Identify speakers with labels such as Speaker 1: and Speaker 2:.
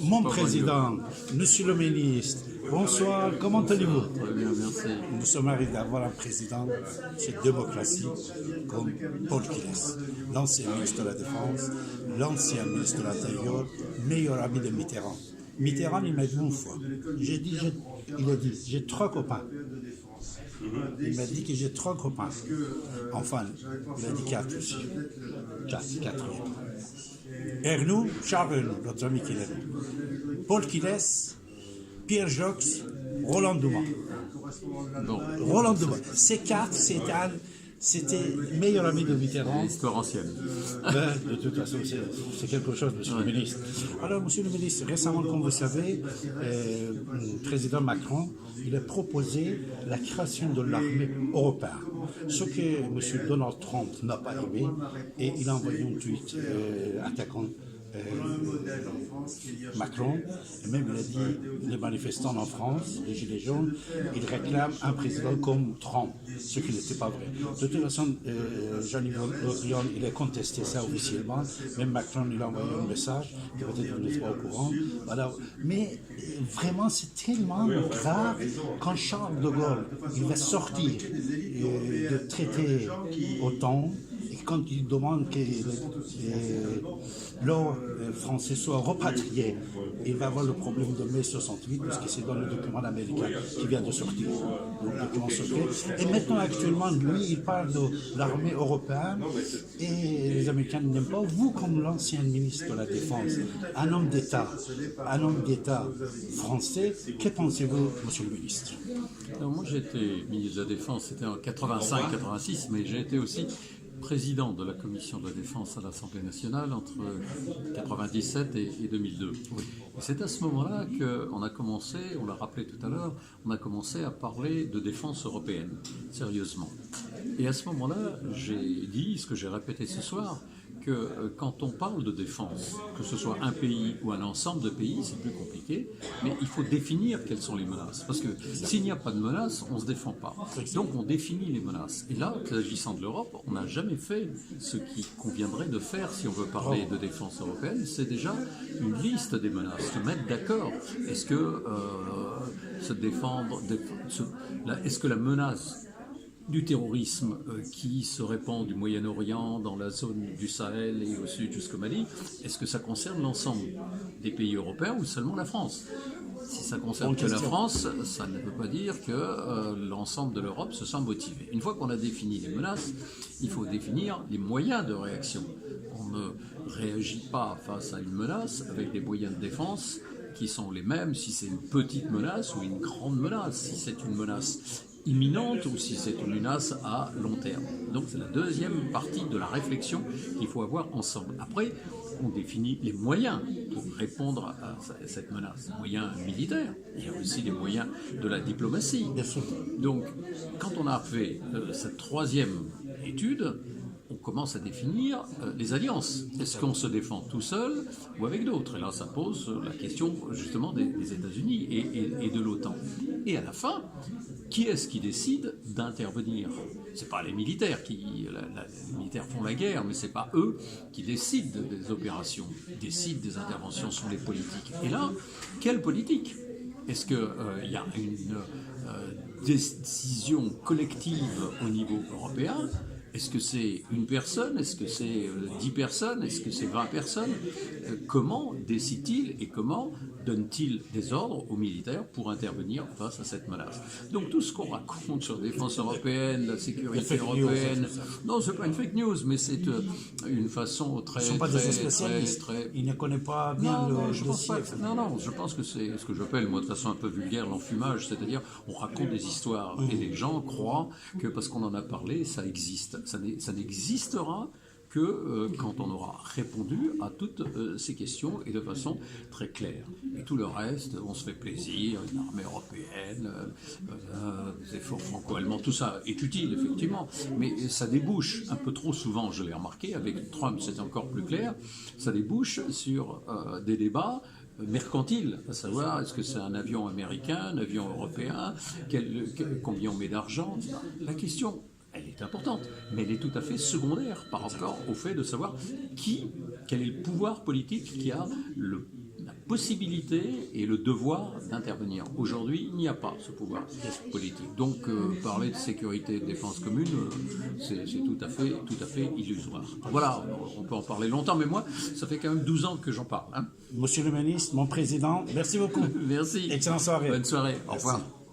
Speaker 1: Mon président, monsieur le ministre, bonsoir, comment allez-vous?
Speaker 2: Très bien, merci.
Speaker 1: Nous sommes arrivés d'avoir un président de cette démocratie comme Paul Quilès, l'ancien ministre de la Défense, l'ancien ministre de l'Intérieur, meilleur ami de Mitterrand. Mitterrand, il m'a dit une fois, il a dit, j'ai 3 copains. Il m'a dit que j'ai 3 copains. Enfin, il a dit 4 aussi. 4. Ernoult, Charles Ernoult, notre ami qu'il est. Paul Quilès, Pierre Jox, Roland Dumas.
Speaker 2: Bon,
Speaker 1: Roland Dumas. Ces 4, c'était meilleur ami de Mitterrand.
Speaker 2: histoire ancienne.
Speaker 1: De toute façon, c'est quelque chose, monsieur le ministre. Alors, monsieur le ministre, récemment, comme vous savez, le président Macron, il a proposé la création de l'armée européenne. Ce que monsieur Donald Trump n'a pas aimé, et il a envoyé un tweet attaquant Macron, et même il a dit les manifestants en France, les Gilets jaunes, ils réclament un président comme Trump, ce qui n'était pas vrai. De toute façon, Jean-Yves Le Drian, il a contesté ça officiellement, même Macron, il a envoyé un message, que peut-être vous n'êtes pas au courant. Voilà. Mais vraiment, c'est tellement grave quand Charles de Gaulle, il va sortir de traité OTAN, et quand il demande que l'or français soit repatrié, il va avoir le problème de mai 68, parce que c'est dans le document américain qui vient de sortir, le document secret. Et maintenant, actuellement, lui, il parle de l'armée européenne, et les Américains n'aiment pas. Vous, comme l'ancien ministre de la Défense, un homme d'État français, que pensez-vous, monsieur le ministre?
Speaker 2: Alors, moi, j'ai été ministre de la Défense, c'était en 85-86, mais j'ai été aussi président de la commission de la défense à l'Assemblée nationale entre 1997 et 2002. Et c'est à ce moment-là qu'on a commencé, on l'a rappelé tout à l'heure, on a commencé à parler de défense européenne, sérieusement. Et à ce moment-là, j'ai dit, ce que j'ai répété ce soir, que quand on parle de défense, que ce soit un pays ou un ensemble de pays, c'est plus compliqué, mais il faut définir quelles sont les menaces. Parce que s'il n'y a pas de menaces, on ne se défend pas. Donc on définit les menaces. Et là, s'agissant de l'Europe, on n'a jamais fait ce qui conviendrait de faire si on veut parler de défense européenne, c'est déjà une liste des menaces, se mettre d'accord. Est-ce que se défendre, est-ce que la menace du terrorisme qui se répand du Moyen-Orient, dans la zone du Sahel et au sud jusqu'au Mali, est-ce que ça concerne l'ensemble des pays européens ou seulement la France? Si ça concerne que la France, ça ne veut pas dire que l'ensemble de l'Europe se sent motivé. Une fois qu'on a défini les menaces, il faut définir les moyens de réaction. On ne réagit pas face à une menace avec des moyens de défense qui sont les mêmes si c'est une petite menace ou une grande menace, si c'est une menace imminente ou si c'est une menace à long terme. Donc c'est la deuxième partie de la réflexion qu'il faut avoir ensemble. Après, on définit les moyens pour répondre à cette menace. Les moyens militaires, il y a aussi les moyens de la diplomatie. Donc quand on a fait cette troisième étude, on commence à définir les alliances. Est-ce qu'on se défend tout seul ou avec d'autres? Et là, ça pose la question justement des États-Unis et de l'OTAN. Et à la fin, qui est-ce qui décide d'intervenir? C'est pas les militaires les militaires font la guerre, mais c'est pas eux qui décident des opérations, décident des interventions, sont les politiques. Et là, quelle politique? Est-ce qu'il y a une décision collective au niveau européen? Est-ce que c'est une personne? Est-ce que c'est 10 personnes? Est-ce que c'est 20 personnes? Comment décide-t-il et comment donne-t-il des ordres aux militaires pour intervenir face à cette menace? Donc tout ce qu'on raconte sur la défense européenne, la sécurité européenne, non, c'est pas une fake news, mais c'est une façon très...
Speaker 1: Ils ne sont pas des spécialistes, ils ne connaissent pas bien le dossier.
Speaker 2: Non, je pense que c'est ce que j'appelle, moi, de façon un peu vulgaire, l'enfumage, c'est-à-dire on raconte des histoires et les gens croient que parce qu'on en a parlé, ça existe. Ça n'existera que quand on aura répondu à toutes ces questions et de façon très claire. Et tout le reste, on se fait plaisir, une armée européenne, des efforts franco-allemands, tout ça est utile, effectivement, mais ça débouche un peu trop souvent, je l'ai remarqué, avec Trump c'est encore plus clair, ça débouche sur des débats mercantile, à savoir est-ce que c'est un avion américain, un avion européen, combien on met d'argent. La question, elle est importante, mais elle est tout à fait secondaire par rapport au fait de savoir quel est le pouvoir politique qui a la possibilité et le devoir d'intervenir. Aujourd'hui, il n'y a pas ce pouvoir politique. Donc, parler de sécurité et de défense commune, c'est tout à fait illusoire. Voilà, on peut en parler longtemps, mais moi, ça fait quand même 12 ans que j'en parle. Hein.
Speaker 1: Monsieur le ministre, mon président, merci beaucoup.
Speaker 2: Merci.
Speaker 1: Excellente soirée.
Speaker 2: Bonne soirée. Au
Speaker 1: Merci.
Speaker 2: revoir.